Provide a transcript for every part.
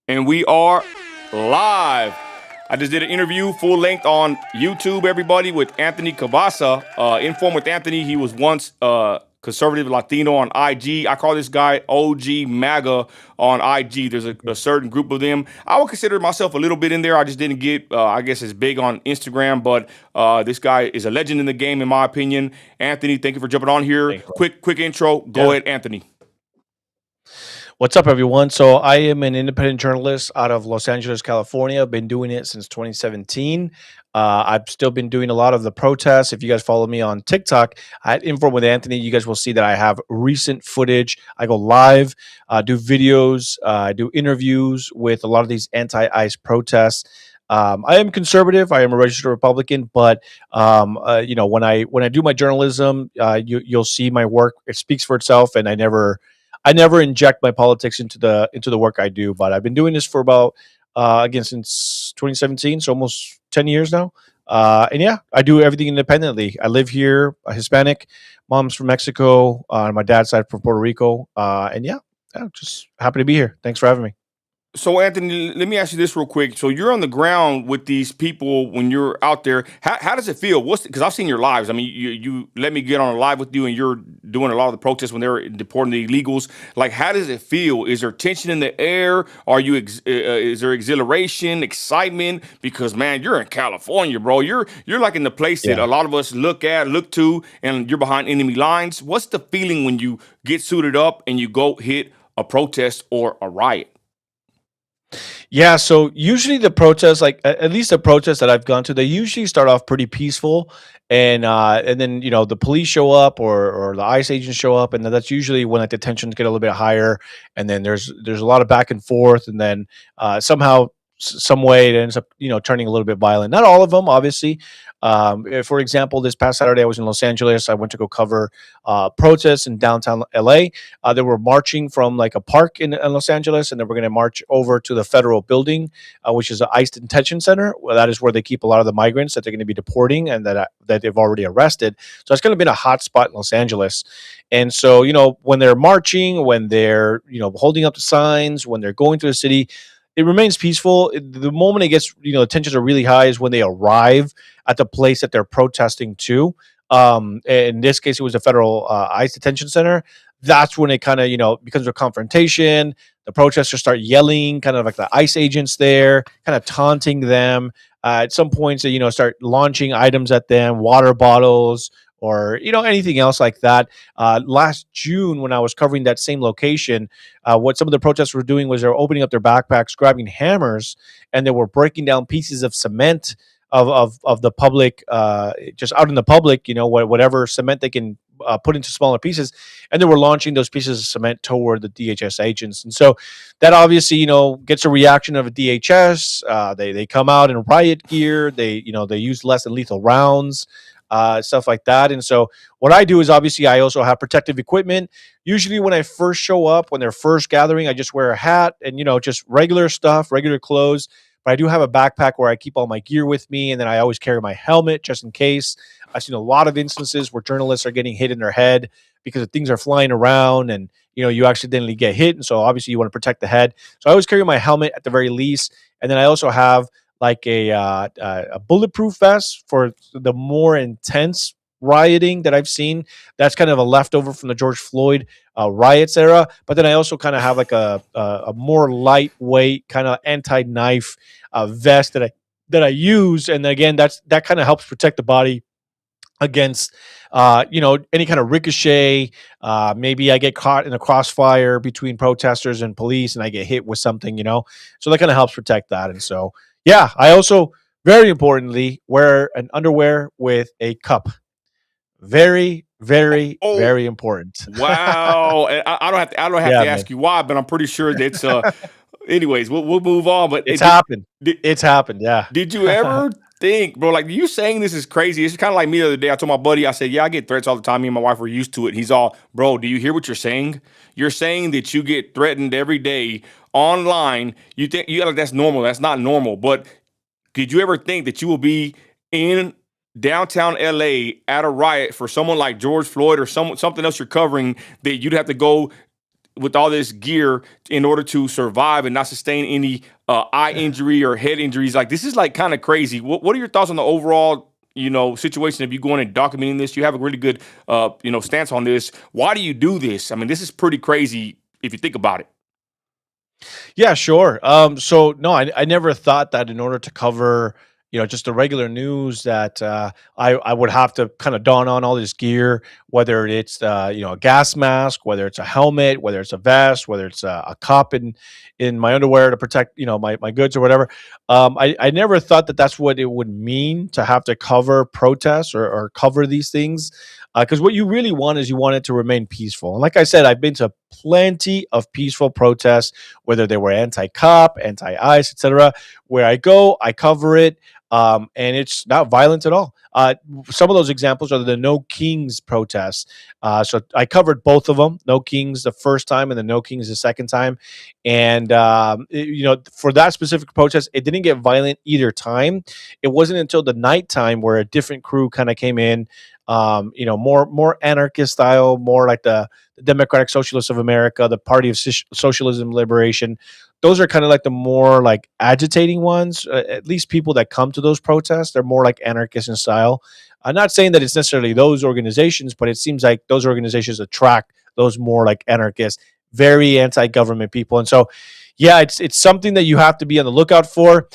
And we are live. I just did an interview full length on YouTube, everybody, with Anthony Cabassa. Inform with Anthony. He was once conservative Latino on IG. I call this guy OG MAGA on IG. There's a certain group of them. I would consider myself a little bit in there. I just didn't get, I guess, as big on Instagram. But this guy is a legend in the game, in my opinion. Anthony, thank you for jumping on here. Thanks, bro. Quick intro. Go ahead, Anthony. What's up, everyone? So, I am an independent journalist out of Los Angeles, California. I've been doing it since 2017. I've still been doing a lot of the protests. If you guys follow me on TikTok at Inform with Anthony, you guys will see that I have recent footage. I go live, do videos, do interviews with a lot of these anti-ICE protests. I am conservative. I am a registered Republican, but when I do my journalism, you'll see my work. It speaks for itself, and I never inject my politics into the work I do. But I've been doing this for about again since 2017, so almost 10 years now. And yeah, I do everything independently. I live here, a Hispanic. Mom's from Mexico. My dad's side from Puerto Rico. And yeah, just happy to be here. Thanks for having me. So, Anthony, let me ask you this real quick. So, you're on the ground with these people when you're out there. How does it feel? Because I've seen your lives. I mean, you let me get on a live with you, and you're doing a lot of the protests when they're deporting the illegals. Like, how does it feel? Is there tension in the air? Is there exhilaration, excitement? Because man, you're in California, bro. You're like in the place that Yeah. a lot of us look to, and you're behind enemy lines. What's the feeling when you get suited up and you go hit a protest or a riot? Yeah, so usually the protests, like at least the protests that I've gone to, they usually start off pretty peaceful, and then the police show up or the ICE agents show up, and then that's usually when like the tensions get a little bit higher, and then there's a lot of back and forth, and then somehow some way it ends up turning a little bit violent. Not all of them, obviously. For example, this past Saturday I was in Los Angeles. I went to go cover protests in downtown LA. They were marching from like a park in Los Angeles, and then we're going to march over to the federal building, which is the ICE detention center. Well, that is where they keep a lot of the migrants that they're going to be deporting and that they've already arrested. So it's going to be a hot spot in Los Angeles. And so when they're marching, when they're holding up the signs, when they're going through the city, it remains peaceful. The moment it gets, the tensions are really high is when they arrive at the place that they're protesting to. In this case, it was the federal ICE detention center. That's when it kind of, becomes a confrontation. The protesters start yelling, kind of like the ICE agents there, kind of taunting them. At some points, they, start launching items at them, water bottles, or anything else like that. Last June, when I was covering that same location, what some of the protesters were doing was they were opening up their backpacks, grabbing hammers, and they were breaking down pieces of cement of the public, just out in the public, whatever cement they can put into smaller pieces, and they were launching those pieces of cement toward the DHS agents, and so that obviously gets a reaction of a DHS. They come out in riot gear. They use less than lethal rounds. Stuff like that. And so, what I do is obviously I also have protective equipment. Usually, when I first show up, when they're first gathering, I just wear a hat and just regular stuff, regular clothes. But I do have a backpack where I keep all my gear with me, and then I always carry my helmet just in case. I've seen a lot of instances where journalists are getting hit in their head because things are flying around, and you accidentally get hit, and so obviously you want to protect the head. So I always carry my helmet at the very least, and then I also have like a bulletproof vest for the more intense rioting that I've seen. That's kind of a leftover from the George Floyd riots era. But then I also kind of have like a more lightweight kind of anti-knife vest that I use, and again that kind of helps protect the body against any kind of ricochet. Maybe I get caught in a crossfire between protesters and police and I get hit with something, so that kind of helps protect that. And so yeah, I also very importantly wear an underwear with a cup. Very, very, Oh, very important. wow. And I don't have Yeah, to man. ask you why, but I'm pretty sure that's anyways, we'll move on. But It's happened. did, It's happened. Yeah. did you ever think, bro, like you saying this is crazy? It's kind of like me the other day. I told my buddy, I said, yeah, I get threats all the time. Me and my wife were used to it. He's all, bro, do you hear what you're saying? You're saying that you get threatened every day online. You think you like that's normal. That's not normal. But did you ever think that you will be in downtown LA at a riot for someone like George Floyd or something else you're covering that you'd have to go with all this gear in order to survive and not sustain any eye injury or head injuries. Like this is like kind of crazy. What are your thoughts on the overall situation of you going and documenting this? You have a really good stance on this. Why do you do this? I mean, this is pretty crazy if you think about it. Yeah, sure. So no, I never thought that in order to cover, just the regular news that I would have to kind of don on all this gear, whether it's a gas mask, whether it's a helmet, whether it's a vest, whether it's a cup in my underwear to protect my goods or whatever. I never thought that that's what it would mean to have to cover protests or cover these things. Because what you really want is you want it to remain peaceful. And like I said, I've been to plenty of peaceful protests, whether they were anti-cop, anti-ICE, etc. Where I go, I cover it, and it's not violent at all. Some of those examples are the No Kings protests. So I covered both of them: No Kings the first time, and the No Kings the second time. And for that specific protest, it didn't get violent either time. It wasn't until the nighttime where a different crew kind of came in. More anarchist style, more like the Democratic Socialists of America, the Party of Socialism Liberation. Those are kind of like the more like agitating ones. At least people that come to those protests, they're more like anarchist in style. I'm not saying that it's necessarily those organizations, but it seems like those organizations attract those more like anarchist, very anti-government people. And so, yeah, it's something that you have to be on the lookout for.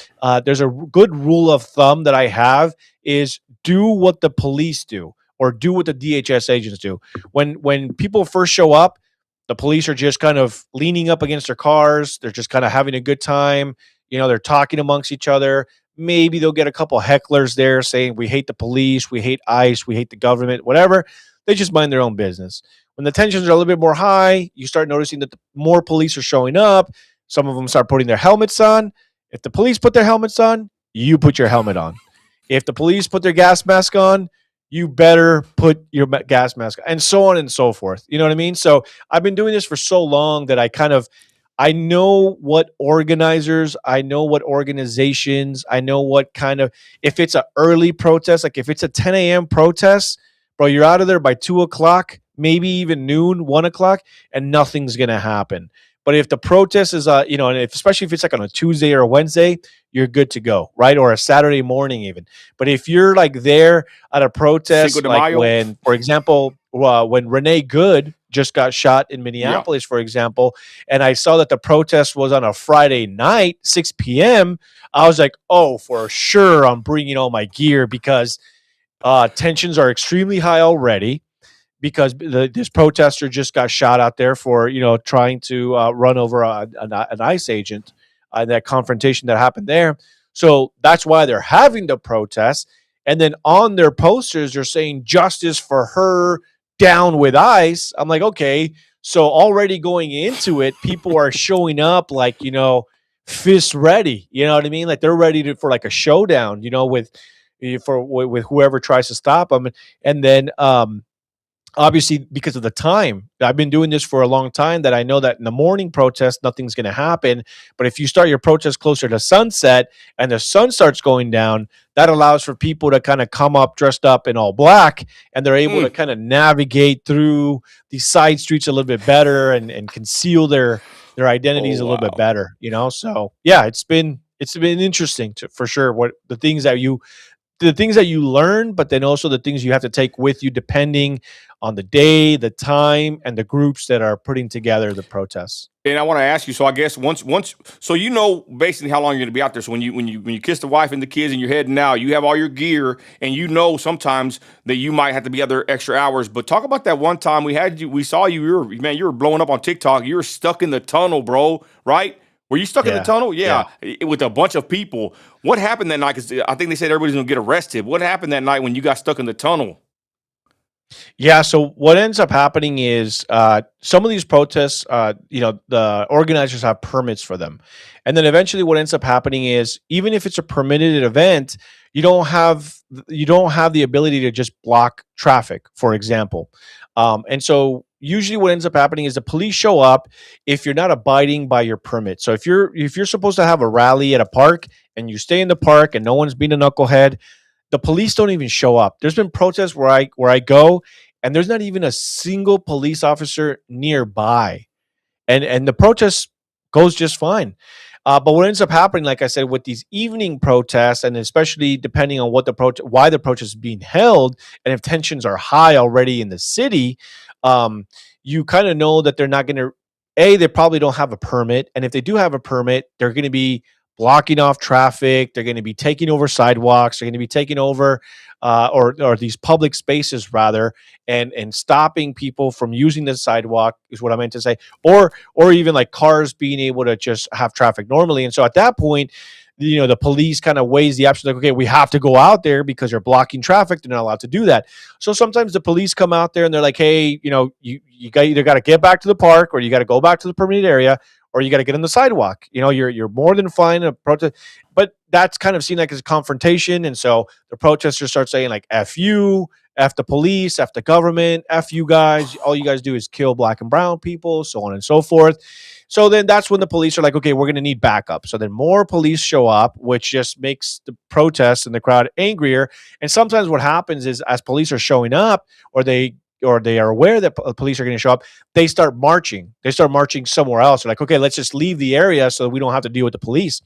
There's a good rule of thumb that I have is do what the police do or do what the DHS agents do. When people first show up, the police are just kind of leaning up against their cars. They're just kind of having a good time. They're talking amongst each other. Maybe they'll get a couple hecklers there saying, we hate the police, we hate ICE, we hate the government, whatever. They just mind their own business. When the tensions are a little bit more high, you start noticing that the more police are showing up. Some of them start putting their helmets on. If the police put their helmets on, you put your helmet on. If the police put their gas mask on, you better put your gas mask on, and so on and so forth. You know what I mean? So I've been doing this for so long that I know what organizers, I know what organizations, I know what kind of, if it's an early protest, like if it's a 10 a.m. protest, bro, you're out of there by 2 o'clock, maybe even noon, 1 o'clock, and nothing's going to happen. But if the protest is, and especially if it's like on a Tuesday or a Wednesday, you're good to go, right? Or a Saturday morning even. But if you're like there at a protest, Cinco de like Mayo. when, for example, when Renee Good just got shot in Minneapolis, for example, and I saw that the protest was on a Friday night, 6 p.m., I was like, oh, for sure, I'm bringing all my gear because tensions are extremely high already because this protester just got shot out there for trying to run over an ICE agent. That confrontation that happened there, so that's why they're having the protest. And then on their posters, they're saying "Justice for her, down with ICE." I'm like, okay, so already going into it, people are showing up like fist ready. You know what I mean? Like they're ready for like a showdown. With whoever tries to stop them, and then obviously because of the time, I've been doing this for a long time, that I know that in the morning protest nothing's going to happen, but if you start your protest closer to sunset and the sun starts going down, that allows for people to kind of come up dressed up in all black, and they're able to kind of navigate through these side streets a little bit better and conceal their identities a little bit better. So yeah, it's been interesting for sure, what the things that you learn, but then also the things you have to take with you depending on the day, the time, and the groups that are putting together the protests. And I want to ask you. So I guess once, so basically how long you're going to be out there. So when you kiss the wife and the kids and you're heading out, you have all your gear, and sometimes that you might have to be other extra hours. But talk about that one time we saw you. You were blowing up on TikTok. You were stuck in the tunnel, bro. Right? Were you stuck in the tunnel? Yeah. With a bunch of people. What happened that night? Because I think they said everybody's going to get arrested. What happened that night when you got stuck in the tunnel? Yeah. So what ends up happening is some of these protests, the organizers have permits for them. And then eventually what ends up happening is, even if it's a permitted event, you don't have the ability to just block traffic, for example. And so usually what ends up happening is the police show up if you're not abiding by your permit. So if you're supposed to have a rally at a park and you stay in the park and no one's being a knucklehead, the police don't even show up. There's been protests where I go and there's not even a single police officer nearby. and the protest goes just fine. But what ends up happening, like I said, with these evening protests, and especially depending on what why the protest is being held, and if tensions are high already in the city, um, you kind of know that they're not going to. They probably don't have a permit, and if they do have a permit, they're going to be blocking off traffic. They're going to be taking over sidewalks. They're going to be taking over, or these public spaces rather, and stopping people from using the sidewalk is what I meant to say, or even like cars being able to just have traffic normally. And so at that point, the police kind of weighs the options like, okay, we have to go out there because you're blocking traffic. They're not allowed to do that. So sometimes the police come out there and they're like, hey, you got either got to get back to the park, or you got to go back to the permitted area, or you got to get on the sidewalk. You're more than fine to protest, but that's kind of seen like as a confrontation. And so the protesters start saying like, F you, F the police, F the government, F you guys. All you guys do is kill black and brown people, so on and so forth. So then that's when the police are like, okay, we're going to need backup. So then more police show up, which just makes the protests and the crowd angrier. And sometimes what happens is, as police are showing up, or they are aware that police are going to show up, they start marching. They start marching somewhere else. They're like, okay, let's just leave the area so that we don't have to deal with the police.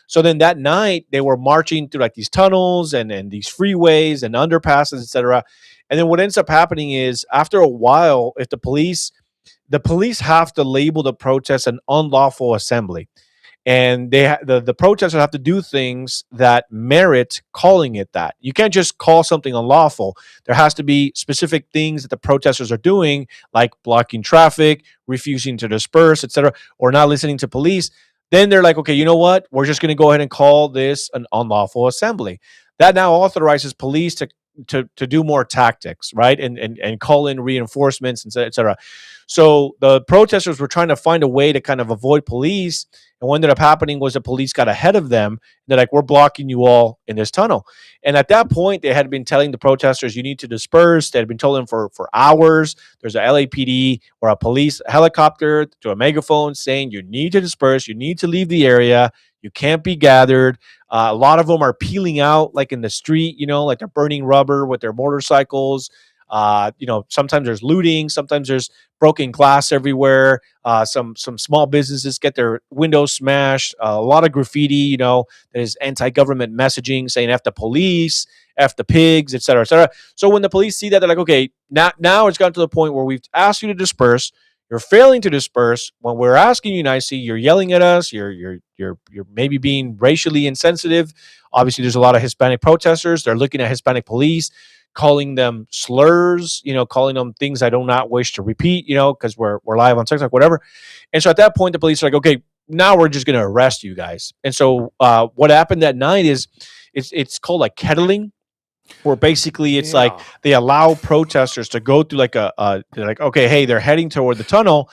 So then that night they were marching through like these tunnels and these freeways and underpasses, etc. And then what ends up happening is, after a while, if the police have to label the protest an unlawful assembly, and the protesters have to do things that merit calling it that. You can't just call something unlawful. There has to be specific things that the protesters are doing, like blocking traffic, refusing to disperse, etc., or not listening to police. Then they're like, okay, you know what? We're just going to go ahead and call this an unlawful assembly. That now authorizes police to do more tactics, right? And call in reinforcements, and et cetera. So the protesters were trying to find a way to kind of avoid police. And what ended up happening was the police got ahead of them. They're like, we're blocking you all in this tunnel. And at that point, they had been telling the protesters, you need to disperse. They had been telling them for hours. There's a LAPD or a police helicopter to a megaphone saying, you need to disperse. You need to leave the area. You can't be gathered. A lot of them are peeling out, like in the street, like they're burning rubber with their motorcycles. Sometimes there's looting. Sometimes there's broken glass everywhere. Some small businesses get their windows smashed. A lot of graffiti. There's anti-government messaging saying "F the police," "F the pigs," et cetera, et cetera. So when the police see that, they're like, okay, now it's gotten to the point where we've asked you to disperse. You're failing to disperse. When we're asking you nicely, you're yelling at us. You're maybe being racially insensitive. Obviously, there's a lot of Hispanic protesters. They're looking at Hispanic police, calling them slurs, calling them things I do not wish to repeat, because we're live on TikTok, whatever. And so at that point, the police are like, okay, now we're just going to arrest you guys. And so what happened that night is it's called like kettling, where basically it's like they allow protesters to go through like they're like, okay, hey, they're heading toward the tunnel.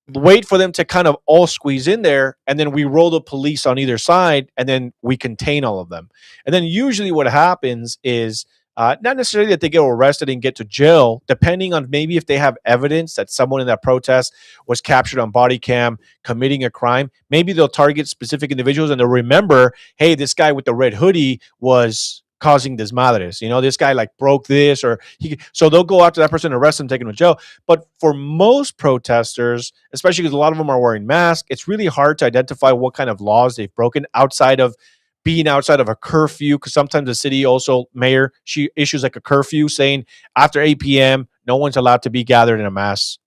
Wait for them to kind of all squeeze in there, and then we roll the police on either side, and then we contain all of them. And then usually what happens is not necessarily that they get arrested and get to jail, depending on maybe if they have evidence that someone in that protest was captured on body cam committing a crime. Maybe they'll target specific individuals and they'll remember, hey, this guy with the red hoodie was causing desmadres. This guy like broke this, so they'll go after that person, arrest them, take them to jail. But for most protesters, especially because a lot of them are wearing masks, it's really hard to identify what kind of laws they've broken outside of being outside of a curfew. Because sometimes the city mayor, she issues like a curfew saying after 8 p.m. no one's allowed to be gathered in a mass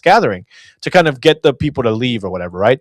gathering, to kind of get the people to leave or whatever, right?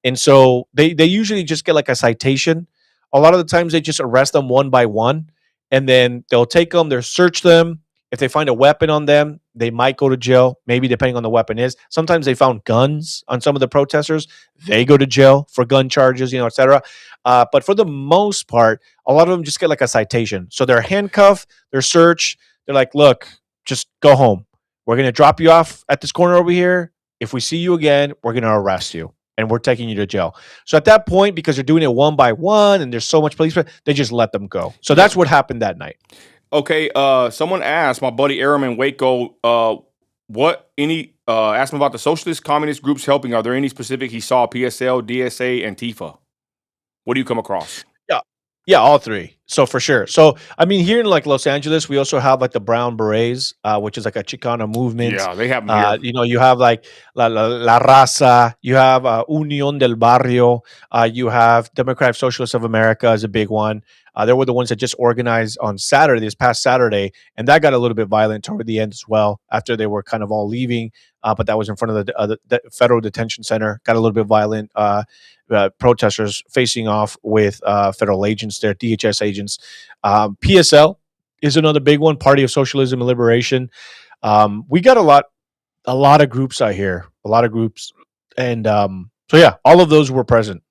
And so they usually just get like a citation. A lot of the times they just arrest them one by one, and then they'll take them, they'll search them. If they find a weapon on them, they might go to jail, maybe depending on the weapon is. Sometimes they found guns on some of the protesters. They go to jail for gun charges, et cetera. But for the most part, a lot of them just get like a citation. So they're handcuffed, they're searched. They're like, look, just go home. We're going to drop you off at this corner over here. If we see you again, we're going to arrest you, and we're taking you to jail. So at that point, because they're doing it one by one and there's so much police, they just let them go. So that's what happened that night. Okay, someone asked my buddy Aram in Waco, asked him about the socialist communist groups helping. Are there any specific he saw? PSL, DSA, Antifa. What do you come across? Yeah, all three. So for sure. So I mean, here in like Los Angeles, we also have like the Brown Berets, which is like a Chicano movement. Yeah, they have them here. You have like La Raza, you have Unión del Barrio, you have Democratic Socialists of America is a big one. They were the ones that just organized on Saturday, this past Saturday, and that got a little bit violent toward the end as well. After they were kind of all leaving, but that was in front of the federal detention center. Got a little bit violent. Protesters facing off with federal agents there, DHS agents. PSL is another big one, Party of Socialism and Liberation. We got a lot of groups out here, a lot of groups. And so, yeah, all of those were present.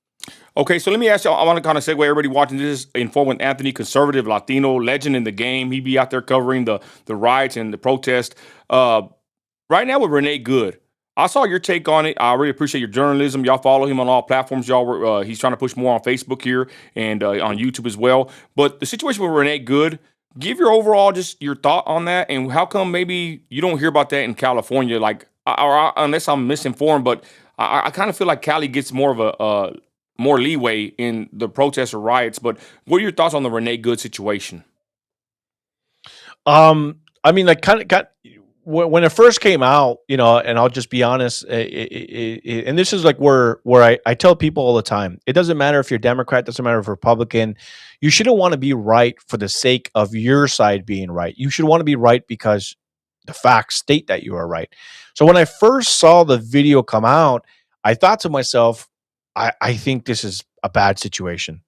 Okay, so let me ask you. I want to kind of segue everybody watching this. Inform with Anthony, conservative Latino legend in the game. He be out there covering the riots and the protest. Right now with Renee Good, I saw your take on it. I really appreciate your journalism. Y'all follow him on all platforms. Y'all were he's trying to push more on Facebook here and on YouTube as well. But the situation with Renee Good, give your overall just your thought on that, and how come maybe you don't hear about that in California? Like, unless I'm misinformed, but I kind of feel like Cali gets more of a more leeway in the protests or riots. But what are your thoughts on the Renee Good situation? I mean, like, kind of got when it first came out, and I'll just be honest, and this is like where I tell people all the time, it doesn't matter if you're Democrat, doesn't matter if Republican, you shouldn't want to be right for the sake of your side being right. You should want to be right because the facts state that you are right. So when I first saw the video come out, I thought to myself, I think this is a bad situation.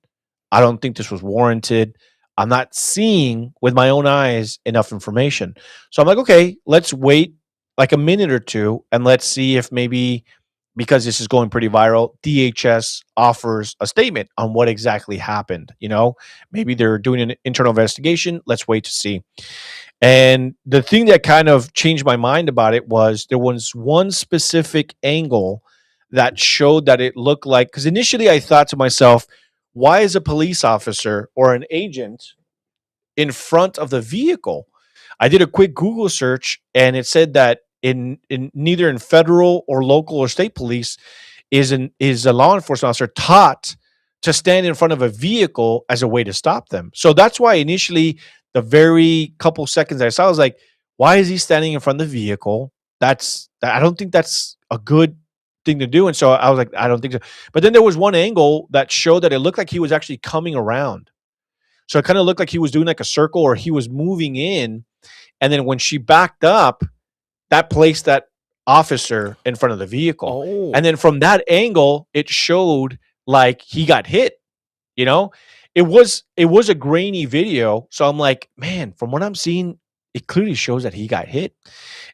I don't think this was warranted. I'm not seeing with my own eyes enough information. So I'm like, okay, let's wait like a minute or two and let's see if maybe because this is going pretty viral, DHS offers a statement on what exactly happened. Maybe they're doing an internal investigation. Let's wait to see. And the thing that kind of changed my mind about it was there was one specific angle that showed that it looked like, because initially I thought to myself, why is a police officer or an agent in front of the vehicle? I did a quick Google search and it said that in neither in federal or local or state police is a law enforcement officer taught to stand in front of a vehicle as a way to stop them. So that's why initially the very couple seconds I saw, I was like, why is he standing in front of the vehicle? I don't think that's a good thing to do. And so I was like, I don't think so. But then there was one angle that showed that it looked like he was actually coming around. So it kind of looked like he was doing like a circle or he was moving in. And then when she backed up, that placed that officer in front of the vehicle. Oh, And then from that angle, it showed like he got hit, you know? It was a grainy video. So I'm like, man, from what I'm seeing, it clearly shows that he got hit.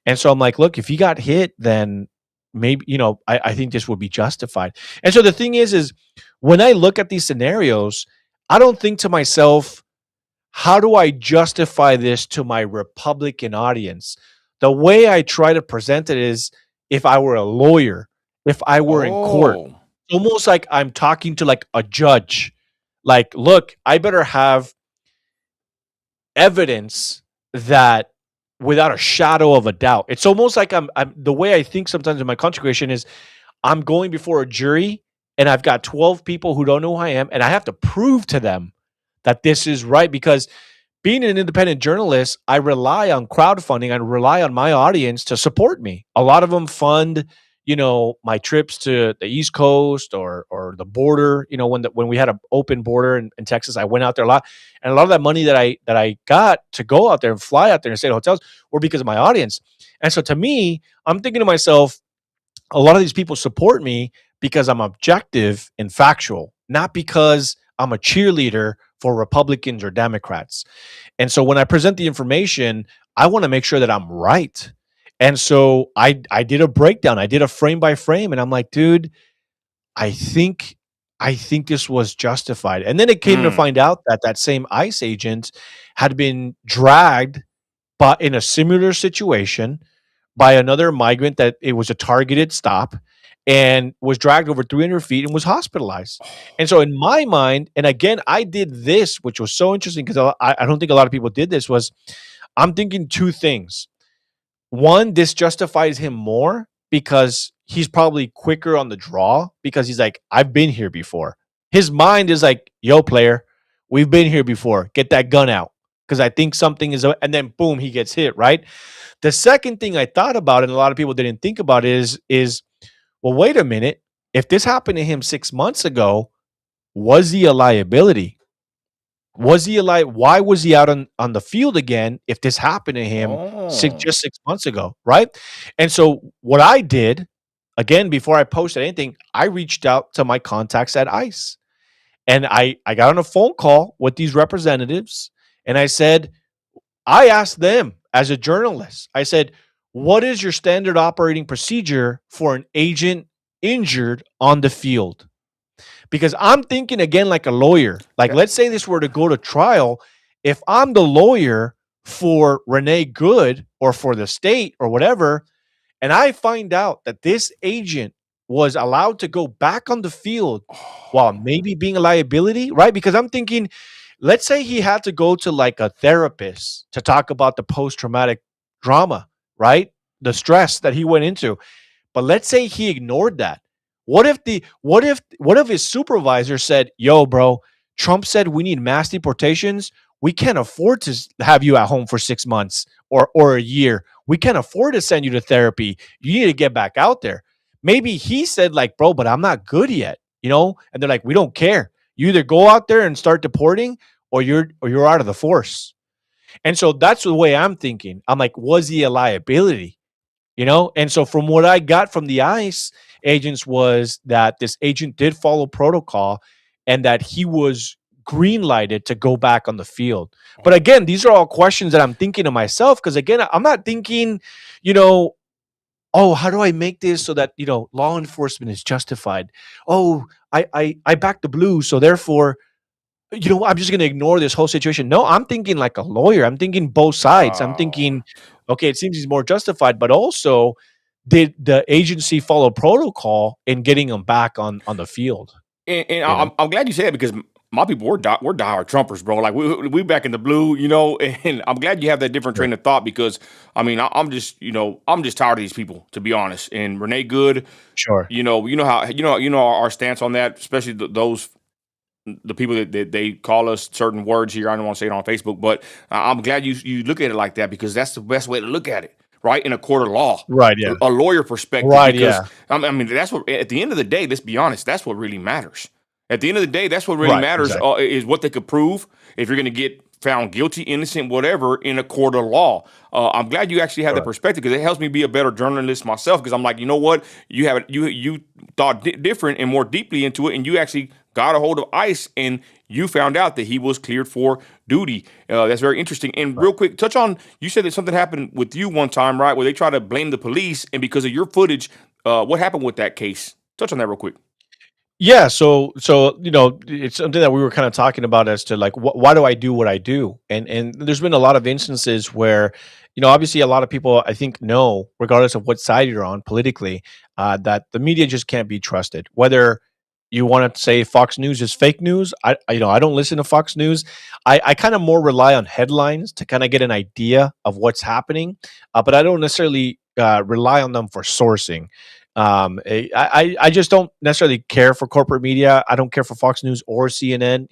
And so I'm like, look, if he got hit, then maybe, I think this would be justified. And so the thing is when I look at these scenarios, I don't think to myself, how do I justify this to my Republican audience? The way I try to present it is if I were a lawyer, if I were in court, oh, almost like I'm talking to like a judge. Like, look, I better have evidence that without a shadow of a doubt. It's almost like I'm the way I think sometimes in my content creation is I'm going before a jury and I've got 12 people who don't know who I am and I have to prove to them that this is right because being an independent journalist, I rely on crowdfunding. I rely on my audience to support me. A lot of them fund, my trips to the East Coast or the border. When we had an open border in Texas, I went out there a lot, and a lot of that money that I got to go out there and fly out there and stay at hotels were because of my audience. And so to me, I'm thinking to myself, a lot of these people support me because I'm objective and factual, not because I'm a cheerleader for Republicans or Democrats. And so when I present the information, I want to make sure that I'm right. And so I did a breakdown. I did a frame by frame and I'm like, dude, I think this was justified. And then it came to mm. find out that that same ICE agent had been dragged but in a similar situation by another migrant that it was a targeted stop and was dragged over 300 feet and was hospitalized. And so in my mind, and again, I did this, which was so interesting because I don't think a lot of people did this, was I'm thinking two things. One, this justifies him more because he's probably quicker on the draw because he's like, I've been here before. His mind is like, yo, player, We've been here before. Get that gun out because I think something is, and then boom, he gets hit. Right. The second thing I thought about, and a lot of people didn't think about, is well, wait a minute. If this happened to him 6 months ago, was he a liability? Was he a Why was he out on the field again if this happened to him Oh, just 6 months ago, right? And so what I did, again, before I posted anything, I reached out to my contacts at ICE. And I got on a phone call with these representatives, and I asked them as a journalist, I said, "What is your standard operating procedure for an agent injured on the field?" Because I'm thinking again like a lawyer. Like, yeah. let's say this were to go to trial. If I'm the lawyer for Renee Good or for the state or whatever, and I find out that this agent was allowed to go back on the field while maybe being a liability, right? Because I'm thinking, let's say he had to go to like a therapist to talk about the post traumatic drama, right? The stress that he went into. But let's say he ignored that. What if his supervisor said, "Yo, bro, Trump said we need mass deportations. We can't afford to have you at home for 6 months or a year. We can't afford to send you to therapy. You need to get back out there." Maybe he said, like, "Bro, but I'm not good yet," And they're like, "We don't care. You either go out there and start deporting, or you're out of the force." And so that's the way I'm thinking. I'm like, was he a liability? And so from what I got from the ICE agents was that this agent did follow protocol and that he was green lighted to go back on the field. But again, these are all questions that I'm thinking to myself because again, I'm not thinking, you know, oh, how do I make this so that law enforcement is justified? Oh, I back the blues, so therefore I'm just going to ignore this whole situation. No, I'm thinking like a lawyer. I'm thinking both sides. I'm Oh. thinking, okay, it seems he's more justified, but also did the agency follow protocol in getting him back on the field? And You know? I'm glad you said that because my people we're diehard Trumpers, bro. Like we back in the blue, and I'm glad you have that different Sure. train of thought because I mean I'm just I'm just tired of these people to be honest. And Renee Good, Sure. you know how our stance on that, especially those the people that they call us certain words here. I don't want to say it on Facebook, but I'm glad you look at it like that because that's the best way to look at it, right? In a court of law, Right. Yeah. a lawyer perspective, Right. because Yeah. I mean that's what at the end of the day. Let's be honest, that's what really matters. At the end of the day, that's what really Right. matters Exactly. is what they could prove. If you're going to get found guilty, innocent, whatever, in a court of law, I'm glad you actually have that Sure. perspective because it helps me be a better journalist myself. Because I'm like, you know what, you have you thought different and more deeply into it, and you actually got a hold of ICE and you found out that he was cleared for duty. That's very interesting. And Right. real quick, touch on you said that something happened with you one time, right? Where they try to blame the police, and because of your footage, what happened with that case? Touch on that real quick. Yeah, so it's something that we were kind of talking about as to like why do I do what I do, and there's been a lot of instances where obviously a lot of people I think know, regardless of what side you're on politically, that the media just can't be trusted. Whether you want to say Fox News is fake news, I don't listen to Fox News. I kind of more rely on headlines to kind of get an idea of what's happening, but I don't necessarily rely on them for sourcing. I just don't necessarily care for corporate media. I don't care for Fox News or CNN.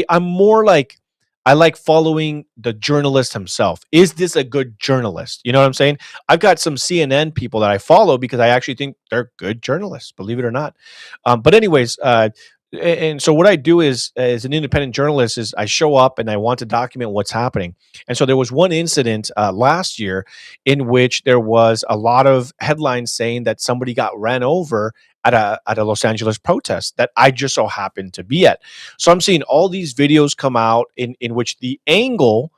I'm more like I like following the journalist himself. Is this a good journalist? You know what I'm saying? I've got some CNN people that I follow because I actually think they're good journalists, believe it or not. But anyways, and so what I do is, as an independent journalist, is I show up and I want to document what's happening. And so there was one incident last year in which there was a lot of headlines saying that somebody got ran over at a Los Angeles protest that I just so happened to be at. So I'm seeing all these videos come out in which the angle,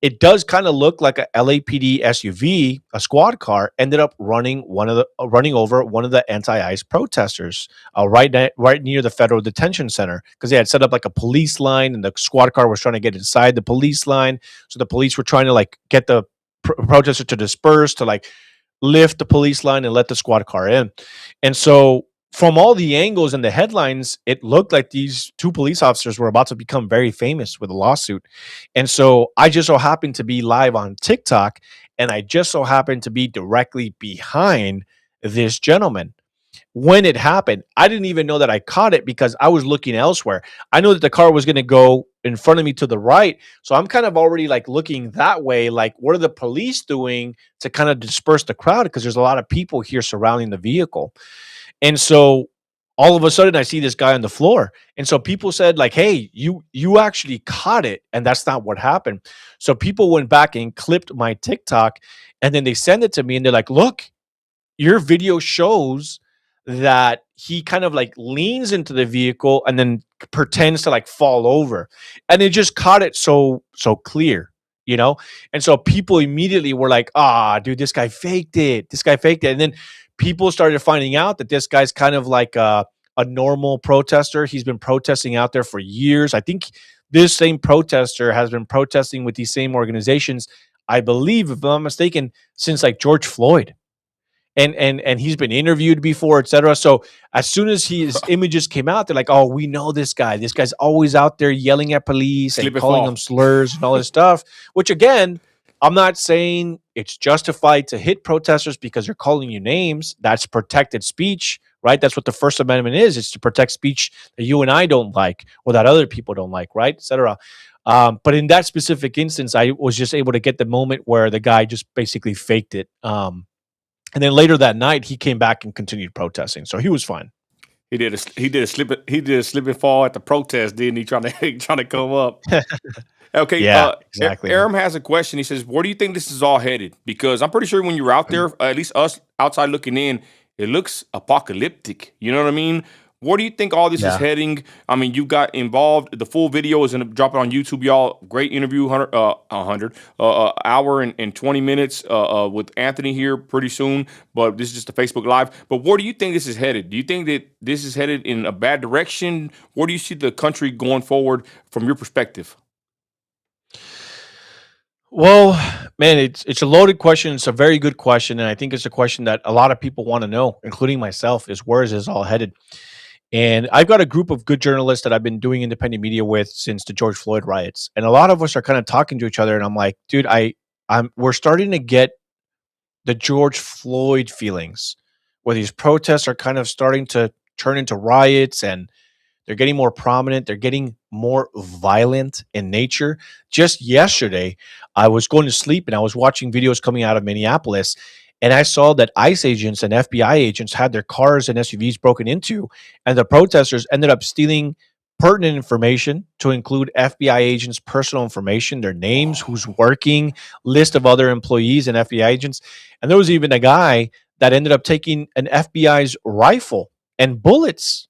it does kind of look like a LAPD SUV, a squad car, ended up running over one of the anti-ICE protesters, right near the federal detention center, because they had set up like a police line, and the squad car was trying to get inside the police line. So the police were trying to like get the protester to disperse, to like lift the police line and let the squad car in. And so from all the angles and the headlines, it looked like these two police officers were about to become very famous with a lawsuit. And so I just so happened to be live on TikTok, and I just so happened to be directly behind this gentleman. when it happened, I didn't even know that I caught it because I was looking elsewhere. I know that the car was going to go in front of me to the right. So I'm kind of already like looking that way. Like, what are the police doing to kind of disperse the crowd? Because there's a lot of people here surrounding the vehicle. And so all of a sudden I see this guy on the floor. And so people said like, "Hey, you actually caught it." And that's not what happened. So people went back and clipped my TikTok and then they send it to me and they're like, "Look, your video shows that he kind of like leans into the vehicle and then pretends to like fall over." And they just caught it so clear, you know? And so people immediately were like, "Ah, dude, this guy faked it. This guy faked it." And then people started finding out that this guy's kind of like a normal protester. He's been protesting out there for years. I think this same protester has been protesting with these same organizations, I believe, if I'm not mistaken, since like George Floyd. And he's been interviewed before, etc. So as soon as his images came out, they're like, "Oh, we know this guy. This guy's always out there yelling at police and Slip and calling fall. them slurs and all this stuff." Which again, I'm not saying it's justified to hit protesters because they're calling you names. That's protected speech, right? That's what the First Amendment is. It's to protect speech that you and I don't like or that other people don't like, right, etc. But in that specific instance, I was just able to get the moment where the guy just basically faked it. And then later that night, he came back and continued protesting, so he was fine. He did a slip and fall at the protest, didn't he? Trying to trying to come up. Okay, Yeah, exactly. Aram has a question. He says, "Where do you think this is all headed?" Because I'm pretty sure when you're out there, at least us outside looking in, it looks apocalyptic. You know what I mean? Where do you think all this is Yeah. heading? I mean, you got involved. The full video is gonna drop it on YouTube, y'all. Great interview, 100 hour and 20 minutes with Anthony here pretty soon. But this is just a Facebook Live. But where do you think this is headed? Do you think that this is headed in a bad direction? Where do you see the country going forward from your perspective? Well, man, it's a loaded question. It's a very good question, and I think it's a question that a lot of people want to know, including myself, is where is this all headed? And I've got a group of good journalists that I've been doing independent media with since the George Floyd riots, and a lot of us are kind of talking to each other, and I'm like, dude, we're starting to get the George Floyd feelings, where these protests are kind of starting to turn into riots and they're getting more prominent. They're getting more violent in nature. Just yesterday, I was going to sleep and I was watching videos coming out of Minneapolis, and I saw that ICE agents and FBI agents had their cars and SUVs broken into, and the protesters ended up stealing pertinent information to include FBI agents' personal information, their names, who's working, list of other employees and FBI agents. And there was even a guy that ended up taking an FBI's rifle and bullets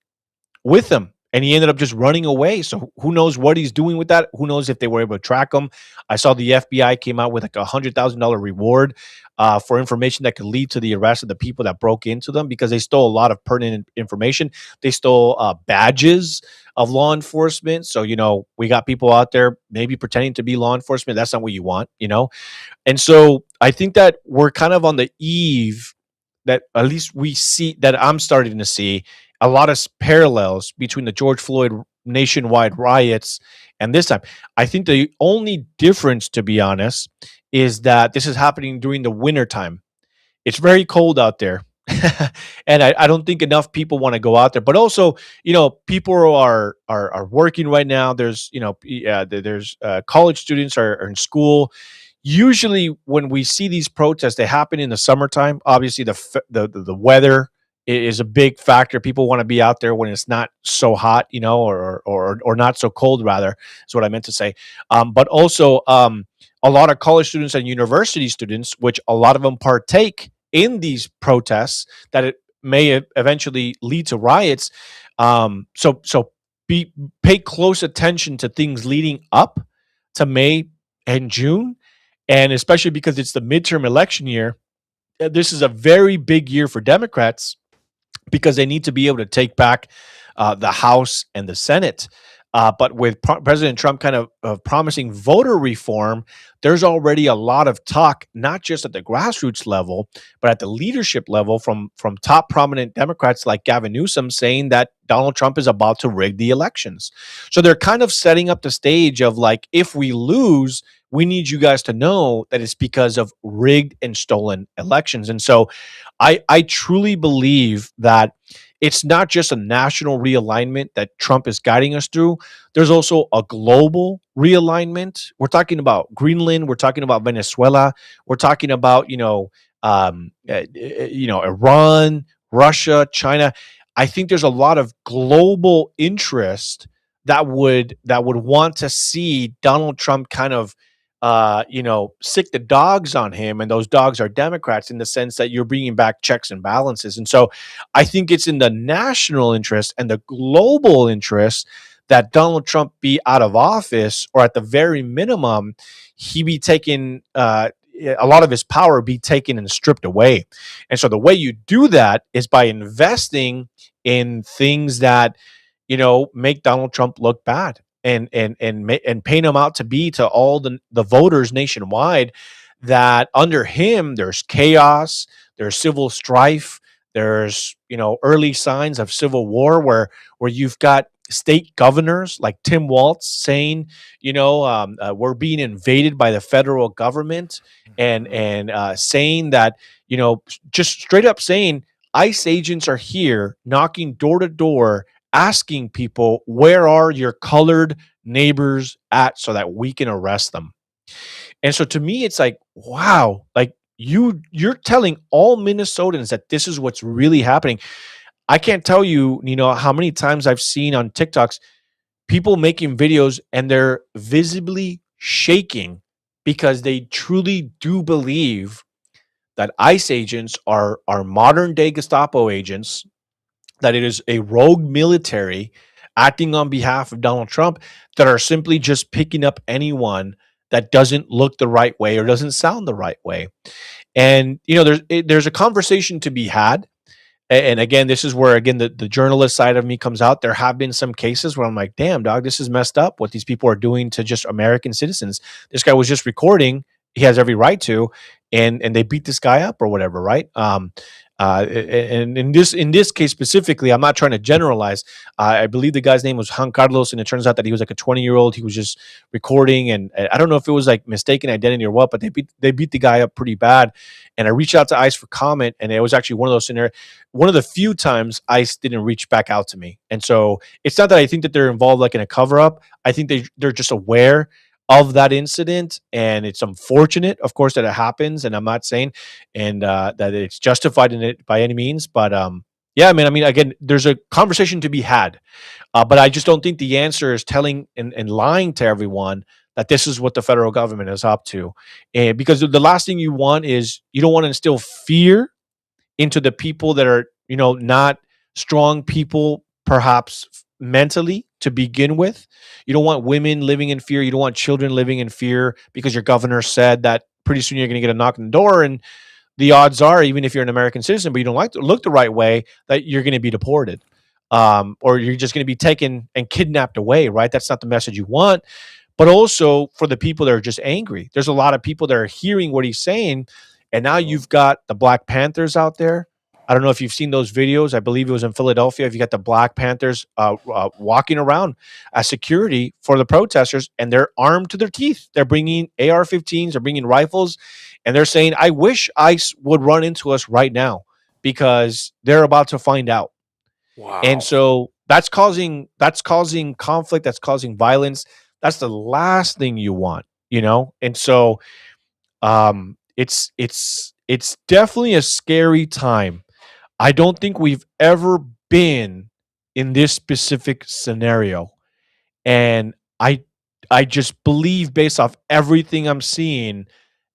with him, and he ended up just running away. So who knows what he's doing with that? Who knows if they were able to track him? I saw the FBI came out with like $100,000 reward for information that could lead to the arrest of the people that broke into them because they stole a lot of pertinent information. They stole badges of law enforcement. So we got people out there maybe pretending to be law enforcement. That's not what you want. And so I think that we're kind of on the eve that at least we see that I'm starting to see a lot of parallels between the George Floyd nationwide riots and this time. I think the only difference, to be honest, is that this is happening during the winter time. It's very cold out there. And I don't think enough people want to go out there. But also, people are working right now. There's there's college students are in school. Usually, when we see these protests, they happen in the summertime. Obviously, the weather is a big factor. People want to be out there when it's not so hot, or not so cold. Rather, is what I meant to say. But also, a lot of college students and university students, which a lot of them partake in these protests, that it may eventually lead to riots. So pay close attention to things leading up to May and June, and especially because it's the midterm election year. This is a very big year for Democrats because they need to be able to take back the House and the Senate. But with President Trump kind of promising voter reform, there's already a lot of talk, not just at the grassroots level, but at the leadership level from top prominent Democrats like Gavin Newsom saying that Donald Trump is about to rig the elections. So they're kind of setting up the stage of like, if we lose, we need you guys to know that it's because of rigged and stolen elections. And so I truly believe that it's not just a national realignment that Trump is guiding us through. There's also a global realignment. We're talking about Greenland. We're talking about Venezuela. We're talking about, Iran, Russia, China. I think there's a lot of global interest that would want to see Donald Trump kind of sick the dogs on him, and those dogs are Democrats in the sense that you're bringing back checks and balances. And so I think it's in the national interest and the global interest that Donald Trump be out of office, or at the very minimum, he be taken, a lot of his power be taken and stripped away. And so the way you do that is by investing in things that make Donald Trump look bad, and paint him out to be, to all the voters nationwide, that under him there's chaos, there's civil strife, there's early signs of civil war, where you've got state governors like Tim Walz saying, we're being invaded by the federal government, and saying that, just straight up saying ICE agents are here knocking door to door, asking people, where are your colored neighbors at, so that we can arrest them. And so to me, it's like, wow, like you're telling all Minnesotans that this is what's really happening. I can't tell you, how many times I've seen on TikToks people making videos and they're visibly shaking because they truly do believe that ICE agents are modern day Gestapo agents, that it is a rogue military acting on behalf of Donald Trump, that are simply just picking up anyone that doesn't look the right way or doesn't sound the right way. And there's a conversation to be had. And again, this is where, again, the journalist side of me comes out. There have been some cases where I'm like, damn, dog, this is messed up what these people are doing to just American citizens. This guy was just recording. He has every right to, and they beat this guy up or whatever, right? And in this case specifically, I'm not trying to generalize. I believe the guy's name was Juan Carlos, and it turns out that he was like a 20-year-old. He was just recording, and I don't know if it was like mistaken identity or what, but they beat the guy up pretty bad. And I reached out to ICE for comment, and it was actually one of those scenarios, one of the few times ICE didn't reach back out to me. And so it's not that I think that they're involved like in a cover up. I think they're just aware of that incident, and it's unfortunate, of course, that it happens. And I'm not saying that it's justified in it by any means, but yeah, I mean, again, there's a conversation to be had, but I just don't think the answer is telling and lying to everyone that this is what the federal government is up to. And because the last thing you want is, you don't want to instill fear into the people that are, not strong people, perhaps mentally to begin with. You don't want women living in fear. You don't want children living in fear because your governor said that pretty soon you're going to get a knock on the door. And the odds are, even if you're an American citizen, but you don't like to look the right way, that you're going to be deported. Or you're just going to be taken and kidnapped away, right? That's not the message you want. But also for the people that are just angry. There's a lot of people that are hearing what he's saying. And now you've got the Black Panthers out there. I don't know if you've seen those videos. I believe it was in Philadelphia. If you got the Black Panthers walking around as security for the protesters, and they're armed to their teeth. They're bringing AR-15s, they're bringing rifles, and they're saying, "I wish ICE would run into us right now because they're about to find out." And Wow. so that's causing conflict, that's causing violence. That's the last thing you want. And so it's definitely a scary time. I don't think we've ever been in this specific scenario. And I just believe, based off everything I'm seeing,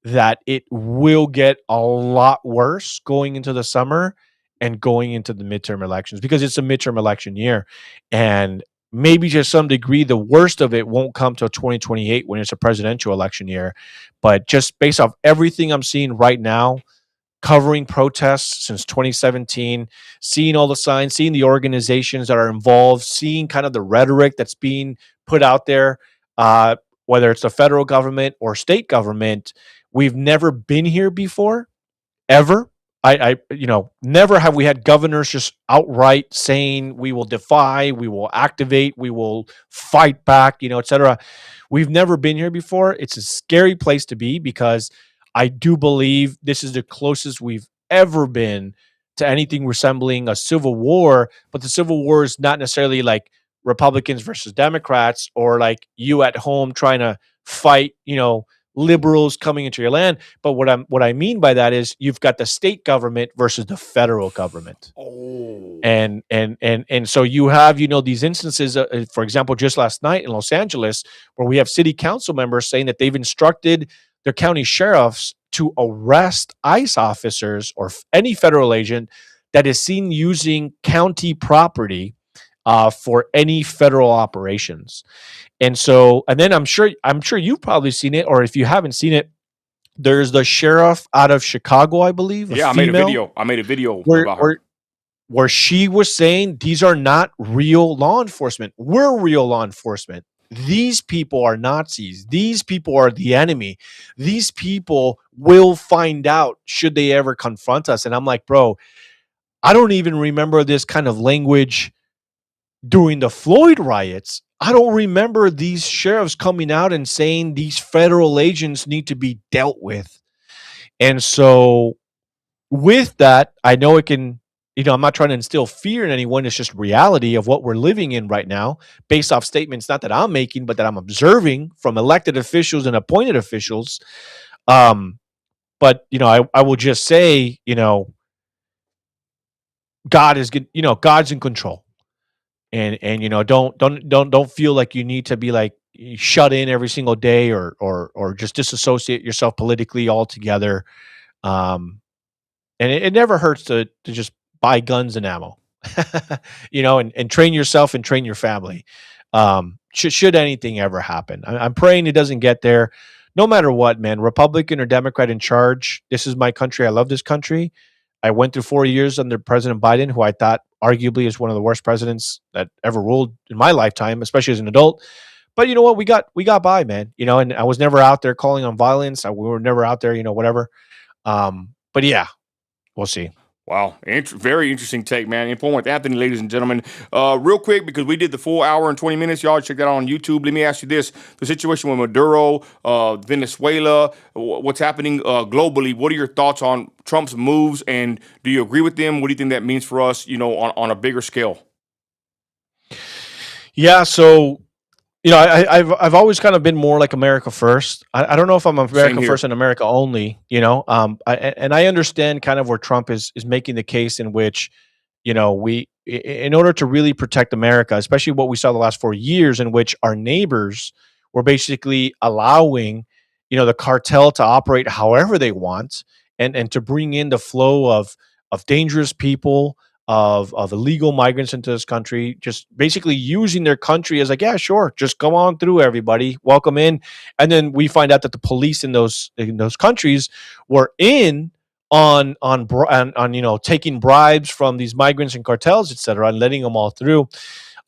that it will get a lot worse going into the summer and going into the midterm elections, because it's a midterm election year. And maybe to some degree, the worst of it won't come till 2028 when it's a presidential election year. But just based off everything I'm seeing right now, covering protests since 2017, seeing all the signs, seeing the organizations that are involved, seeing kind of the rhetoric that's being put out there, uh, whether it's the federal government or state government. We've never been here before, ever. never have we had governors just outright saying we will defy, we will activate, we will fight back, etc. We've never been here before. It's a scary place to be because I do believe this is the closest we've ever been to anything resembling a civil war. But the civil war is not necessarily like Republicans versus Democrats or like you at home trying to fight, liberals coming into your land. But what I mean by that is you've got the state government versus the federal government. Oh, And so you have these instances, for example, just last night in Los Angeles, where we have city council members saying that they've instructed their county sheriffs to arrest ICE officers or any federal agent that is seen using county property for any federal operations. And then I'm sure you've probably seen it, or if you haven't seen it, there's the sheriff out of Chicago, I believe, a yeah, female, I made a video where about her. where she was saying these are not real law enforcement. We're real law enforcement. These people are Nazis. These people are the enemy. These people will find out should they ever confront us. And I'm like, bro, I don't even remember this kind of language during the Floyd riots. I don't remember these sheriffs coming out and saying these federal agents need to be dealt with. And so with that, I know it can, I'm not trying to instill fear in anyone. It's just reality of what we're living in right now, based off statements not that I'm making, but that I'm observing from elected officials and appointed officials. But I will just say, God is good. God's in control, and don't feel like you need to be like shut in every single day or just disassociate yourself politically altogether. And it never hurts to just buy guns and ammo, and train yourself and train your family. Should anything ever happen, I'm praying it doesn't get there. No matter what, man, Republican or Democrat in charge, this is my country. I love this country. I went through 4 years under President Biden, who I thought arguably is one of the worst presidents that ever ruled in my lifetime, especially as an adult. But you know what? We got by, man. And I was never out there calling on violence. We were never out there, whatever. But yeah, we'll see. Wow, very interesting take, man. Inform with Anthony, ladies and gentlemen. Real quick, because we did the full hour and 20 minutes, y'all check that out on YouTube. Let me ask you this: the situation with Maduro, Venezuela, what's happening globally. What are your thoughts on Trump's moves, and do you agree with them? What do you think that means for us? On a bigger scale. Yeah, so I've always kind of been more like America first. I don't know if I'm America first and America only. And I understand kind of where Trump is making the case in which, in order to really protect America, especially what we saw the last 4 years, in which our neighbors were basically allowing, the cartel to operate however they want, and to bring in the flow of dangerous people, of illegal migrants into this country, just basically using their country as like, yeah, sure, just go on through, everybody, welcome in. And then we find out that the police in those countries were in on taking bribes from these migrants and cartels, etc., and letting them all through.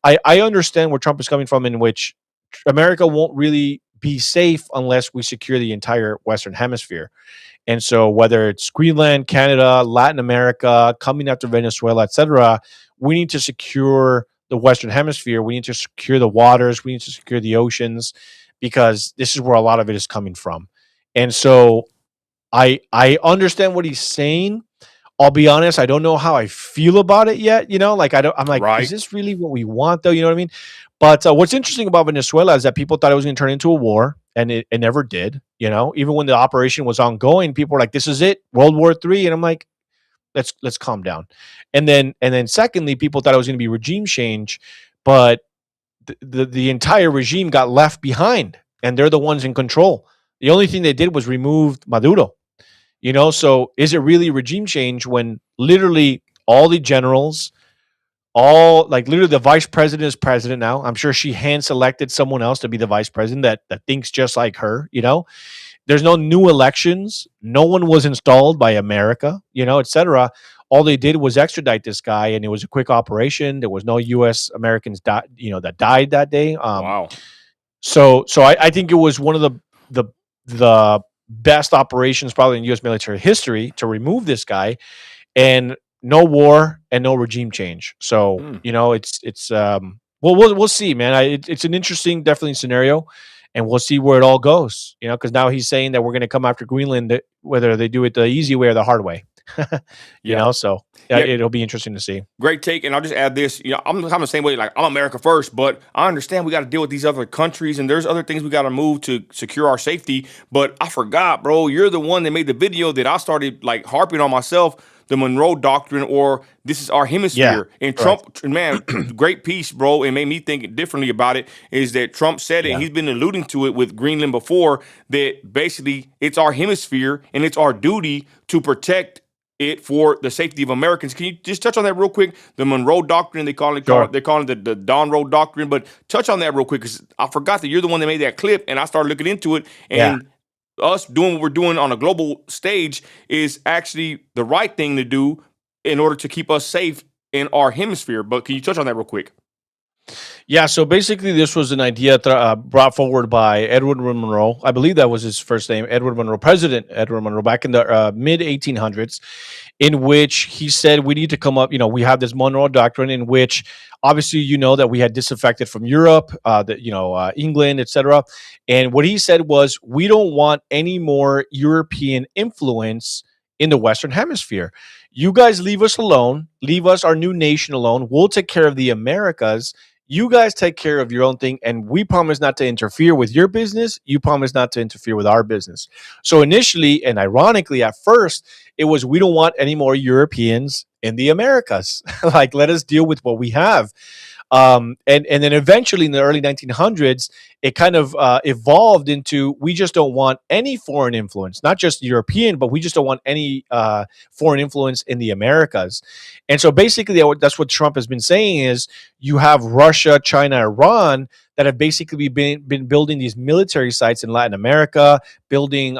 I understand where Trump is coming from, in which America won't really be safe unless we secure the entire Western Hemisphere. And so whether it's Greenland, Canada, Latin America, coming after Venezuela, etc., we need to secure the Western Hemisphere. We need to secure the waters. We need to secure the oceans, because this is where a lot of it is coming from. And so I understand what he's saying. I'll be honest, I don't know how I feel about it yet. I'm like, Right. is this really what we want, though? You know what I mean? But what's interesting about Venezuela is that people thought it was going to turn into a war, and it never did. Even when the operation was ongoing, people were like, "This is it, World War III," and I'm like, let's calm down. And then secondly, people thought it was going to be regime change, but the entire regime got left behind, and they're the ones in control. The only thing they did was remove Maduro. So is it really regime change when literally all the generals, all like literally the vice president is president now? I'm sure she hand selected someone else to be the vice president that thinks just like her. There's no new elections. No one was installed by America, etc. All they did was extradite this guy, and it was a quick operation. There was no U.S. Americans that died that day. Wow. So I think it was one of the best operations probably in U.S. military history to remove this guy, and no war and no regime change. So Mm. it's well, we'll see, man. It's an interesting, definitely scenario, and we'll see where it all goes. Because now he's saying that we're going to come after Greenland, whether they do it the easy way or the hard way. Yeah. So Yeah. it'll be interesting to see. Great take, and I'll just add this. I'm the same way. Like I'm America first, but I understand we got to deal with these other countries, and there's other things we got to move to secure our safety. But I forgot, bro. You're the one that made the video that I started like harping on myself. The Monroe Doctrine, or this is our Yeah, hemisphere. And correct. Trump, man, great piece, bro. It made me think differently about it. Is that Trump said it? And Yeah, he's been alluding to it with Greenland before. That basically it's our hemisphere, and it's our duty to protect it for the safety of Americans. Can you just touch on that real quick? The Monroe Doctrine, sure. they're calling it the Don Road Doctrine, but touch on that real quick because I forgot that you're the one that made that clip, and I started looking into it, Yeah. and us doing what we're doing on a global stage is actually the right thing to do in order to keep us safe in our hemisphere. But can you touch on that real quick? Yeah, so basically, this was an idea brought forward by Edward Monroe. I believe that was his first name, Edward Monroe, President Edward Monroe, back in the mid 1800s, in which he said we need to come up. We have this Monroe Doctrine, in which obviously that we had disaffected from Europe, England, etc. And what he said was we don't want any more European influence in the Western Hemisphere. You guys leave us alone, leave us our new nation alone. We'll take care of the Americas. You guys take care of your own thing, and we promise not to interfere with your business. You promise not to interfere with our business. So initially, and ironically at first, it was we don't want any more Europeans in the Americas. Like, let us deal with what we have. And then eventually in the early 1900s, it kind of evolved into we just don't want any foreign influence, not just European, but we just don't want any foreign influence in the Americas. And so basically, that's what Trump has been saying is you have Russia, China, Iran that have basically been building these military sites in Latin America, building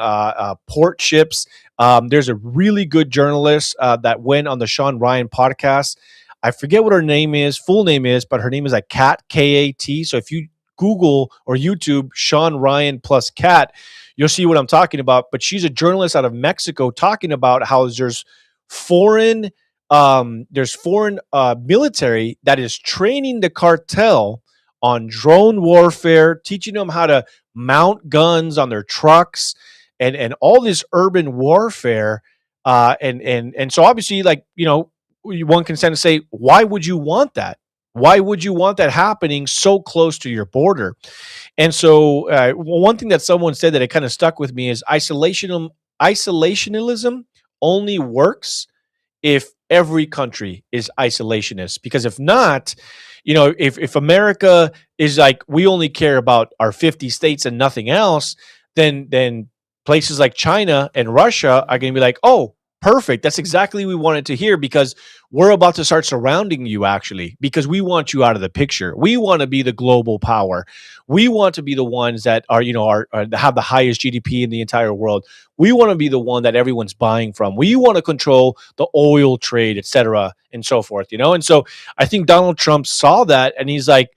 port ships. There's a really good journalist that went on the Sean Ryan podcast. I forget what her name is, full name is, but her name is like Kat, K-A-T. So if you Google or YouTube Sean Ryan plus Kat, you'll see what I'm talking about. But she's a journalist out of Mexico talking about how foreign foreign military that is training the cartel on drone warfare, teaching them how to mount guns on their trucks and all this urban warfare. And so obviously, like, one can stand and say, why would you want that? Why would you want that happening so close to your border? And so, one thing that someone said that it kind of stuck with me is isolationism only works if every country is isolationist. Because if not, if America is like we only care about our 50 states and nothing else, then places like China and Russia are going to be like, oh, perfect. That's exactly what we wanted to hear because we're about to start surrounding you actually because we want you out of the picture. We want to be the global power. We want to be the ones that are have the highest GDP in the entire world. We want to be the one that everyone's buying from. We want to control the oil trade, et cetera, and so forth. And so I think Donald Trump saw that and he's like,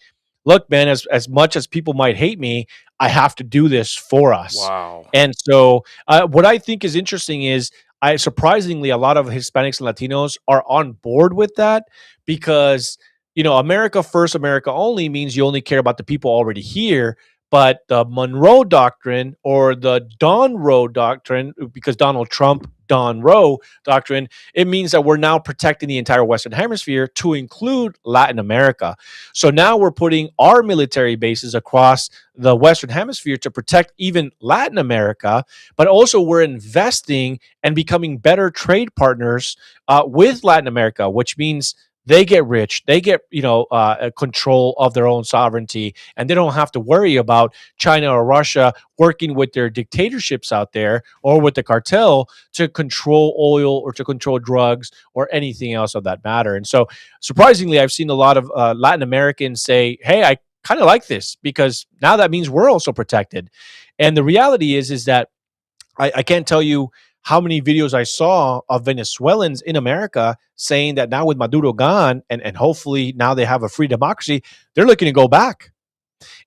look, man, as much as people might hate me, I have to do this for us. Wow. And so what I think is interesting is I surprisingly a lot of Hispanics and Latinos are on board with that because America first, America only means you only care about the people already here. But the Monroe Doctrine or the Don Roe Doctrine, because Donald Trump, Don Roe Doctrine, it means that we're now protecting the entire Western Hemisphere to include Latin America. So now we're putting our military bases across the Western Hemisphere to protect even Latin America, but also we're investing and becoming better trade partners with Latin America, which means they get rich, they get control of their own sovereignty, and they don't have to worry about China or Russia working with their dictatorships out there or with the cartel to control oil or to control drugs or anything else of that matter. And so, surprisingly, I've seen a lot of Latin Americans say, "Hey, I kind of like this because now that means we're also protected." And the reality is that I can't tell you how many videos I saw of Venezuelans in America saying that now with Maduro gone and hopefully now they have a free democracy, they're looking to go back.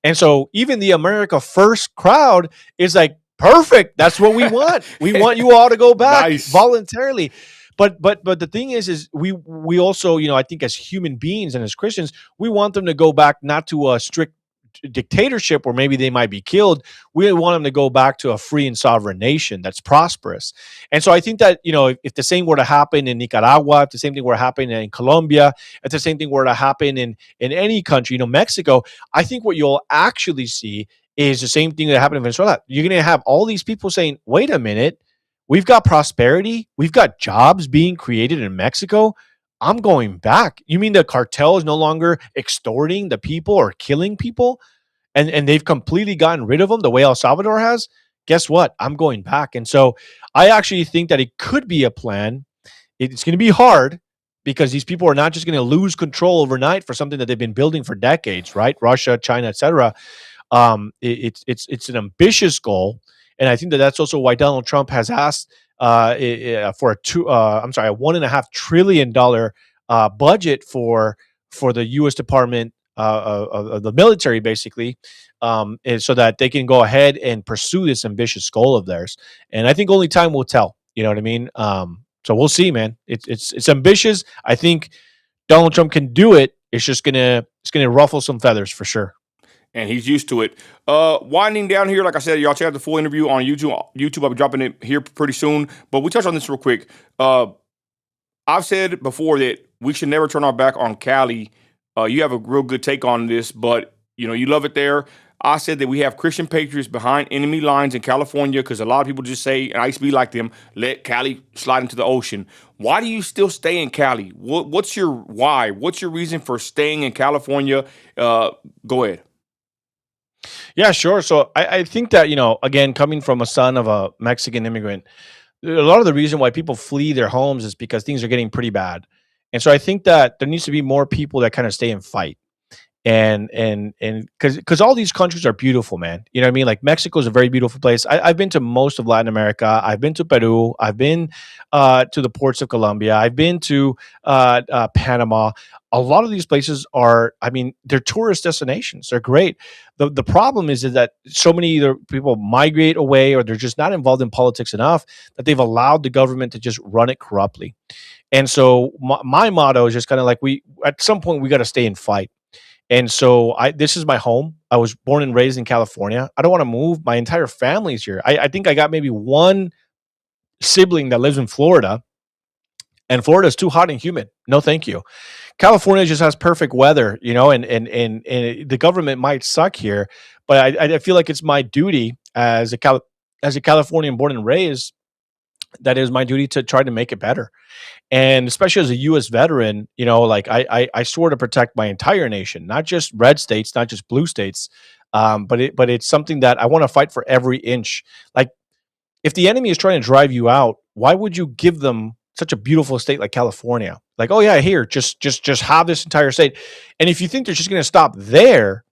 And so even the America First crowd is like, Perfect. That's what we want. We want you all to go back Nice. voluntarily. But the thing is we also, I think as human beings and as Christians, we want them to go back not to a strict dictatorship where maybe they might be killed. We want them to go back to a free and sovereign nation that's prosperous. And so I think that, if the same were to happen in Nicaragua, if the same thing were to happen in Colombia, if the same thing were to happen in any country, Mexico, I think what you'll actually see is the same thing that happened in Venezuela. You're going to have all these people saying, wait a minute, we've got prosperity, we've got jobs being created in Mexico. I'm going back. You mean the cartel is no longer extorting the people or killing people? And they've completely gotten rid of them the way El Salvador has? Guess what? I'm going back. And so I actually think that it could be a plan. It's going to be hard because these people are not just going to lose control overnight for something that they've been building for decades, right? Russia, China, etc. It's an ambitious goal, and I think that's also why Donald Trump has asked for a $1.5 trillion budget for the U.S. Department of the military, basically, so that they can go ahead and pursue this ambitious goal of theirs. And I think only time will tell. You know what I mean? So we'll see, man. It's ambitious. I think Donald Trump can do it. It's gonna ruffle some feathers for sure. And he's used to it. Winding down here, like I said, y'all check out the full interview on YouTube. I'll be dropping it here pretty soon. But we touched on this real quick. I've said before that we should never turn our back on Cali. You have a real good take on this, but you love it there. I said that we have Christian patriots behind enemy lines in California because a lot of people just say, and I used to be like them, let Cali slide into the ocean. Why do you still stay in Cali? What's your why? What's your reason for staying in California? Go ahead. Yeah, sure. So I think that, again, coming from a son of a Mexican immigrant, a lot of the reason why people flee their homes is because things are getting pretty bad. And so I think that there needs to be more people that kind of stay and fight. And because all these countries are beautiful, man. You know what I mean? Like Mexico is a very beautiful place. I've been to most of Latin America. I've been to Peru. I've been to the ports of Colombia. I've been to Panama. A lot of these places are, I mean, they're tourist destinations. They're great. The problem is that so many either people migrate away or they're just not involved in politics enough that they've allowed the government to just run it corruptly. And so my motto is just kind of like at some point we got to stay and fight. And so this is my home. I was born and raised in California. I don't want to move. My entire family's here. I think I got maybe one sibling that lives in Florida, and Florida is too hot and humid. No, thank you. California just has perfect weather, and the government might suck here, but I feel like it's my duty as a Californian born and raised, that is my duty to try to make it better. And especially as a U.S. veteran, like I swore to protect my entire nation, not just red states, not just blue states, but it's something that I want to fight for every inch. Like if the enemy is trying to drive you out, why would you give them such a beautiful state like California? Like, oh yeah, here, just have this entire state. And if you think they're just going to stop there,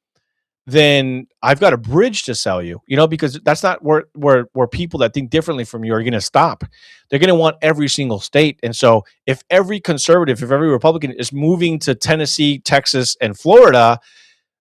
then I've got a bridge to sell you, because that's not where people that think differently from you are going to stop. They're going to want every single state. And so if every conservative, if every Republican is moving to Tennessee, Texas, and Florida,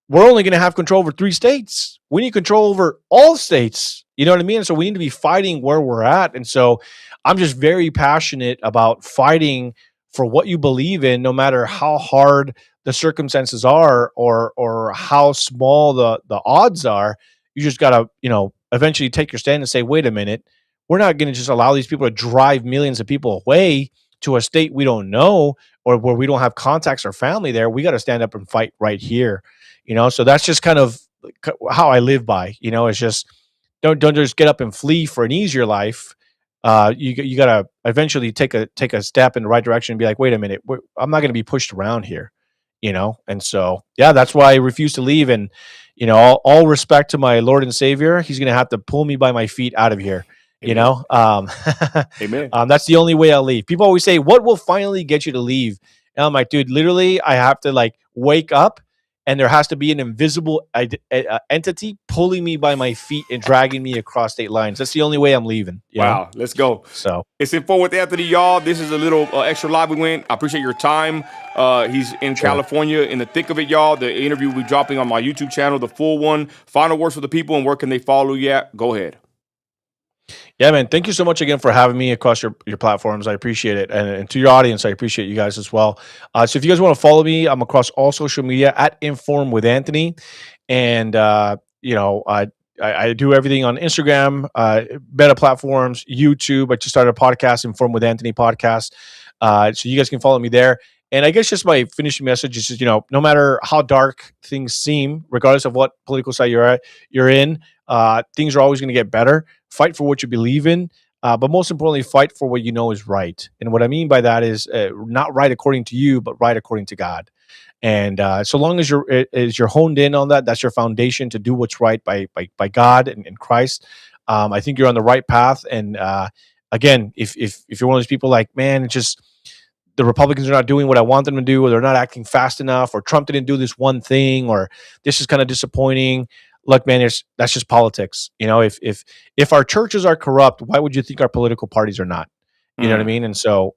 we're only going to have control over 3 states. We need control over all states. You know what I mean? And so we need to be fighting where we're at. And so I'm just very passionate about fighting for what you believe in, no matter how hard the circumstances are or how small the odds are. You just got to, eventually take your stand and say, wait a minute, we're not going to just allow these people to drive millions of people away to a state we don't know or where we don't have contacts or family there. We got to stand up and fight right here. So that's just kind of how I live by. It's just don't just get up and flee for an easier life. You got to eventually take a step in the right direction and be like, wait a minute, I'm not going to be pushed around here. And so, yeah, that's why I refuse to leave. And, all respect to my Lord and Savior, he's going to have to pull me by my feet out of here. Amen. Amen. That's the only way I'll leave. People always say, what will finally get you to leave? And I'm like, dude, literally, I have to wake up and there has to be an invisible entity pulling me by my feet and dragging me across state lines. That's the only way I'm leaving. Wow, let's go. So it's Inform with Anthony, y'all. This is a little extra live we went. I appreciate your time. He's in California, in the thick of it, y'all. The interview will be dropping on my YouTube channel, the full one. Final words for the people, and where can they follow you at? Go ahead. Yeah, man. Thank you so much again for having me across your platforms. I appreciate it. And to your audience, I appreciate you guys as well. So if you guys want to follow me, I'm across all social media at Inform with Anthony. And, I do everything on Instagram, Meta platforms, YouTube. I just started a podcast, Inform with Anthony podcast. So you guys can follow me there. And I guess just my finishing message is, no matter how dark things seem, regardless of what political side you're in, things are always going to get better. Fight for what you believe in, but most importantly, fight for what you know is right. And what I mean by that is not right according to you, but right according to God. And so long as you're honed in on that, that's your foundation to do what's right by God and Christ. I think you're on the right path. And again, if you're one of those people like, man, it's just the Republicans are not doing what I want them to do, or they're not acting fast enough, or Trump didn't do this one thing, or this is kind of disappointing. Look, man, that's just politics. If our churches are corrupt, why would you think our political parties are not? You know what I Mm, mean? And so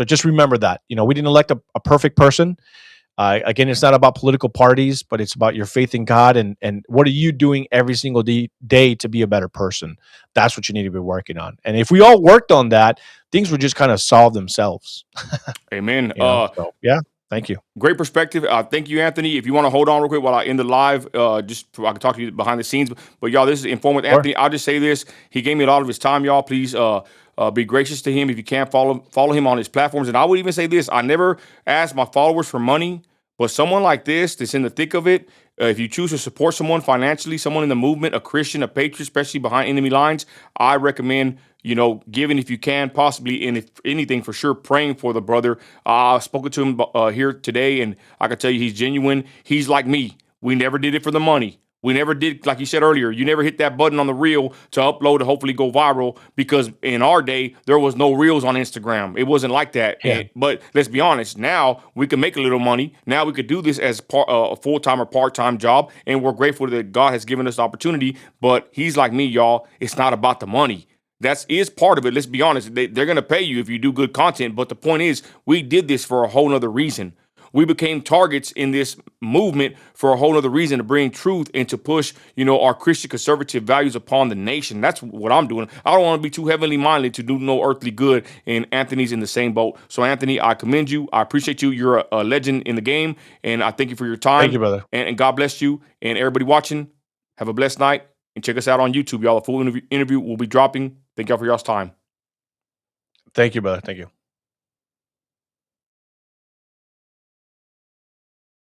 just remember that. We didn't elect a perfect person. Again, it's not about political parties, but it's about your faith in God and what are you doing every single day to be a better person. That's what you need to be working on. And if we all worked on that, things would just kind of solve themselves. amen. So yeah, thank you. Great perspective. Thank you, Anthony. If you want to hold on real quick while I end the live, just I can talk to you behind the scenes. But y'all, this is Inform with Sure. Anthony. I'll just say this: he gave me a lot of his time, y'all. Please be gracious to him. If you can't follow him on his platforms. And I would even say this: I never ask my followers for money, but someone like this, that's in the thick of it. If you choose to support someone financially, someone in the movement, a Christian, a patriot, especially behind enemy lines, I recommend giving if you can, possibly, and if anything, for sure, praying for the brother. I've spoken to him here today, and I can tell you he's genuine. He's like me. We never did it for the money. We never did, like you said earlier, you never hit that button on the reel to upload to hopefully go viral, because in our day, there was no reels on Instagram. It wasn't like that. Yeah. But let's be honest, now we can make a little money. Now we could do this as a full-time or part-time job, and we're grateful that God has given us the opportunity. But he's like me, y'all. It's not about the money. That is part of it. Let's be honest. They're going to pay you if you do good content. But the point is, we did this for a whole nother reason. We became targets in this movement for a whole other reason, to bring truth and to push, our Christian conservative values upon the nation. That's what I'm doing. I don't want to be too heavenly minded to do no earthly good, and Anthony's in the same boat. So, Anthony, I commend you. I appreciate you. You're a legend in the game, and I thank you for your Thank time. you, brother. And God bless you. And everybody watching, have a blessed night. And check us out on YouTube, y'all. A full interview will be dropping. Thank y'all for y'all's time. Thank you, brother. Thank you.